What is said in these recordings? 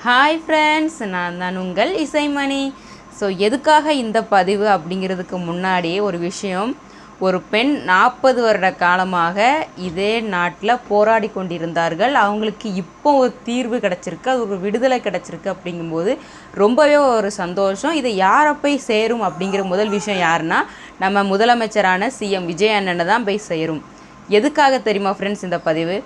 Hi friends, நான் தான் உங்கள் இசைமணி. ஸோ எதுக்காக இந்த பதிவு அப்படிங்கிறதுக்கு முன்னாடியே ஒரு விஷயம். ஒரு பெண் 40 வருட காலமாக இதே நாட்டில் போராடி கொண்டிருந்தார்கள். அவங்களுக்கு இப்போ ஒரு தீர்வு கிடச்சிருக்கு, அது ஒரு விடுதலை கிடச்சிருக்கு. அப்படிங்கும்போது ரொம்பவே ஒரு சந்தோஷம். இது யாரை போய் சேரும் அப்படிங்கிற முதல் விஷயம் யாருன்னா, நம்ம முதலமைச்சரான சிஎம் விஜய் அண்ணனை தான் போய் சேரும். எதுக்காக தெரியுமா ஃப்ரெண்ட்ஸ் இந்த பதிவு?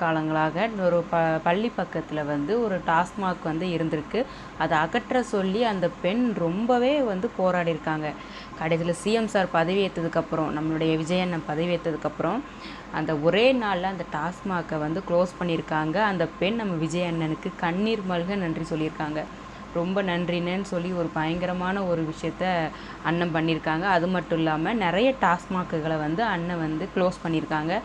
காலங்களாக ஒரு பள்ளி பக்கத்தில் ஒரு டாஸ்மாக் இருந்திருக்கு. அதை அகற்ற சொல்லி அந்த பெண் ரொம்பவே போராடி இருக்காங்க. கடைசியில் சிஎம் சார் பதவியேற்றதுக்கப்புறம், நம்மளுடைய விஜயண்ணன் பதவியேற்றதுக்கப்புறம் அந்த ஒரே நாளில் அந்த டாஸ்மாக்கை க்ளோஸ் பண்ணியிருக்காங்க. அந்த பெண் நம்ம விஜயண்ணனுக்கு கண்ணீர் மல்க நன்றி சொல்லியிருக்காங்க. ரொம்ப நன்றின்னு சொல்லி ஒரு பயங்கரமான ஒரு விஷயத்த அண்ணன் பண்ணியிருக்காங்க. அது மட்டும் இல்லாமல் நிறைய டாஸ்மாக்குகளை அண்ணன் க்ளோஸ் பண்ணியிருக்காங்க.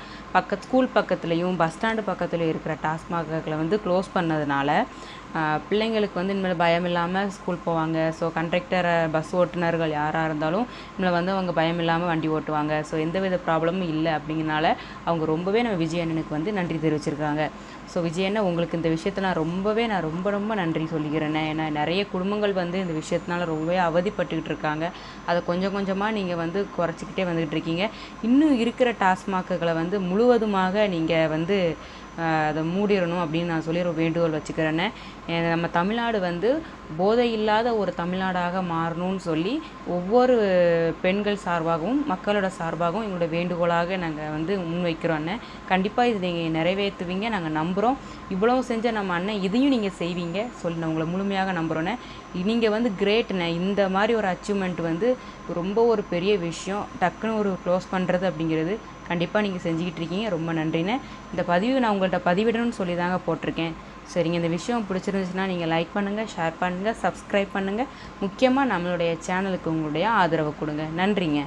ஸ்கூல் பக்கத்துலேயும் பஸ் ஸ்டாண்டு பக்கத்துலேயும் இருக்கிற டாஸ்மாக்குகளை க்ளோஸ் பண்ணதுனால பிள்ளைங்களுக்கு இனிமேல் பயம் இல்லாமல் ஸ்கூல் போவாங்க. ஸோ கண்டக்டர், பஸ் ஓட்டுநர்கள் யாராக இருந்தாலும் இனிமேல் அவங்க பயம் இல்லாமல் வண்டி ஓட்டுவாங்க. ஸோ எந்தவித ப்ராப்ளமும் இல்லை. அப்படிங்கிறனால அவங்க ரொம்பவே நம்ம விஜய் அண்ணனுக்கு நன்றி தெரிவிச்சிருக்காங்க. ஸோ விஜய் அண்ணன், உங்களுக்கு இந்த விஷயத்தை நான் ரொம்ப நன்றி சொல்லிக்கிறேன். ஏன்னா நிறைய குடும்பங்கள் இந்த விஷயத்தினால ரொம்பவே அவதிப்பட்டுக்கிட்டு இருக்காங்க. அதை கொஞ்சம் கொஞ்சமாக நீங்கள் குறைச்சிக்கிட்டே வந்துக்கிட்டு இருக்கீங்க. இன்னும் இருக்கிற டாஸ்மாக்குகளை முழுவதுமாக நீங்கள் அதை மூடிடணும் அப்படின்னு நான் சொல்லி ஒரு வேண்டுகோள் வச்சுக்கிறேன்னு. நம்ம தமிழ்நாடு போதை இல்லாத ஒரு தமிழ்நாடாக மாறணும்னு சொல்லி ஒவ்வொரு பெண்கள் சார்பாகவும் மக்களோட சார்பாகவும் எங்களோட வேண்டுகோளாக நாங்கள் முன்வைக்கிறோன்னு. கண்டிப்பாக இது நீங்கள் நிறைவேற்றுவீங்க, நாங்கள் நம்புகிறோம். இவ்வளோ செஞ்ச நம்ம அண்ணன் இதையும் நீங்கள் செய்வீங்க சொல்லி நான் உங்களை முழுமையாக நம்புகிறோன்னே. நீங்கள் கிரேட்ண்ணே. இந்த மாதிரி ஒரு அச்சீவ்மெண்ட் ரொம்ப ஒரு பெரிய விஷயம். டக்குன்னு ஒரு க்ளோஸ் பண்ணுறது அப்படிங்கிறது கண்டிப்பாக நீங்கள் செஞ்சுக்கிட்டு இருக்கீங்க. ரொம்ப நன்றிண்ணே. இந்த பதிவு நான் உங்கள்கிட்ட பதிவிடணும்னு சொல்லி தாங்க போட்டிருக்கேன். சரிங்க, இந்த விஷயம் பிடிச்சிருந்துச்சுன்னா நீங்கள் லைக் பண்ணுங்கள், ஷேர் பண்ணுங்கள், சப்ஸ்கிரைப் பண்ணுங்கள். முக்கியமாக நம்மளுடைய சேனலுக்கு உங்களுடைய ஆதரவு கொடுங்க. நன்றிங்க.